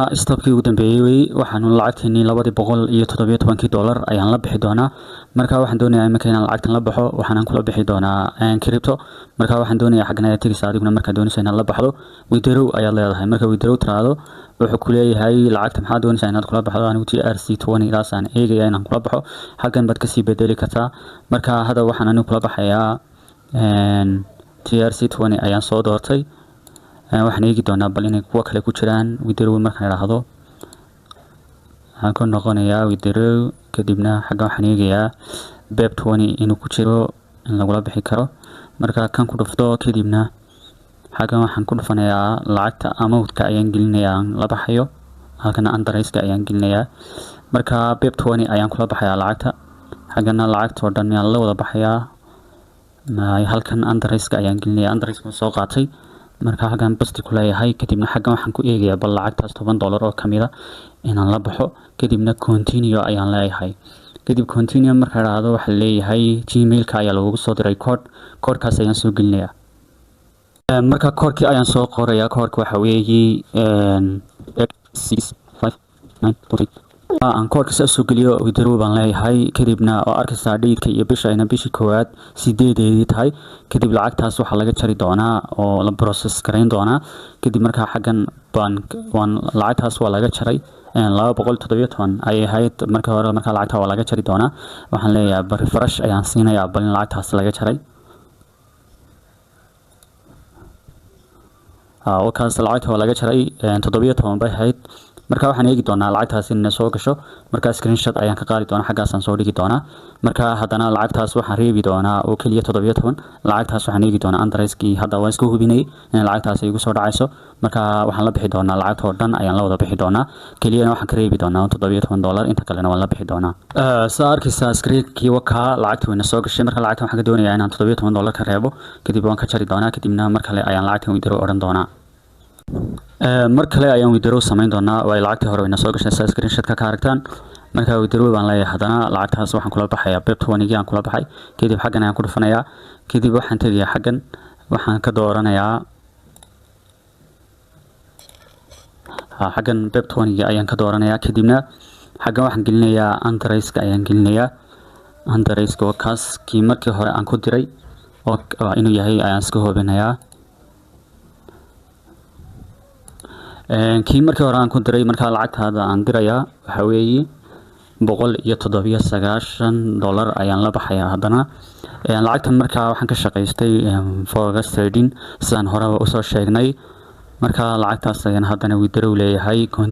stopkii ugu dambeeyay waxaan lacagteeni $217 ayaan la bixi doonaa marka waxaan doonayaa iminka inaan lacagtan la baxo waxaan kula bixi doonaa crypto marka waxaan doonayaa xagna tigis adiguna marka doonaysaa inaad la baxdo withdraw ayaad leedahay marka withdraw tiraado wuxuu ku leeyahay lacagta maxaad doonaysaa inaad kula baxdo anigu TRC20 ilaasaan eegaya inaan kula baxo xagan baad ka sii bedeli kartaa marka hada waxaan anigu kula baxayaa TRC20 ayaan soo doortay waxaan eegi doonaa bal inay kuwa kale ku jiraan withdraw markaan raahdo waxaan ku noqonayaa withdraw kadibna xagga waxaan eegayaa BEP20 inuu ku jiro in lagu la bixi karo marka kan ku dhufto kadibna xagga waxaan ku dhufanayaa lacagta amount-ka ayaan gelinayaa la baxayo halkana underice-ka ayaan gelinayaa marka BEP20 ayaan kula baxayaa lacagta xaggana lacagta oo dhan ayaan la wada baxayaa halkan underice-ka ayaan gelinayaa underice-ka soo qaatay marka xagan basti ku leeyahay kadibna xagan waxaan ku eegayaa bal lacagtaas $10 oo kamida inaan la baxo kadibna continue ayaan leeyahay kadib continue marka raado waxa leeyahay gmail-ka ayaa lagu soo diray code-kaas ayaan soo gelinayaa marka code-kii ayaan soo qorayaa code-ka waxa weeyii 65943 aan code-ka soo geliyo withdraw baan leeyahay kadibna oo arkaysaa date-ka iyo bisha ayna bishii koowaad 8 tahay kadib lacagtaas waxa laga jari doonaa oo la process gareyn doonaa kadib marka xagan waan lacagtaas waa laga jaray 217 ay ahayd marka hore marka lacagta waa laga jari doonaa waxaan leeyahay bar refresh ayaan siinayaa bal in lacagtaas laga jaray wakaas lacagta waa laga jaray 17 bay ahayd marka waxaan eegi doonaa lacagtaas in soo gasho marka screenshot ayaan ka qaadi doonaa xaggaas aan soo dhigi doonaa marka hadana lacagtaas waxaan reebi doonaa oo kaliya 17 lacagtaas waxaan eegi doonaa underice-kii hadda waan isku hubinay in lacagtaas ay igu soo dhacayso marka waxaan la bixi doonaa lacagta oo dhan ayaan la wada bixi doonaa kaliya waxaan ka reebi doonaa $17 inta kalena waan la bixi doonaa soo arkaysaa screen-kii waka lacagta wayna soo gashay marka lacagta waxaan ka doonayaa inaan $17 ka reebo kadib waan ka jari doonaa kadibna mar kale ayaan lacagtan withdraw oran doonaa mar kale ayaan withdraw sameyn doonaa way lacagta hore wayna soo gashay screenshot-ka ka aragtaan marka withdraw baan leeyahay hadana lacagtaas waxaan kula baxayaa BEP20 aan kula baxay kadib xagan ayaan ku dhufanayaa kadib waxaan tagayaa xagan waxaan ka dooranayaa xagan BEP20 ayaan ka dooranayaa kadibna xagan waxaan gelinayaa underice-ka ayaan gelinayaa underice-ka oo kaas kii markii hore aan ku diray oo inuu yahay ayaan iska hubinayaa kii markii hore aan ku diray marka lacagtaada aan dirayaa waxa weeye $197 ayaan la baxayaa hadana lacagtan marka waxaan ka shaqaystay forex trading sidaan hore u soo sheegnay marka lacagtaas ayaan hadana withdraw leeyahay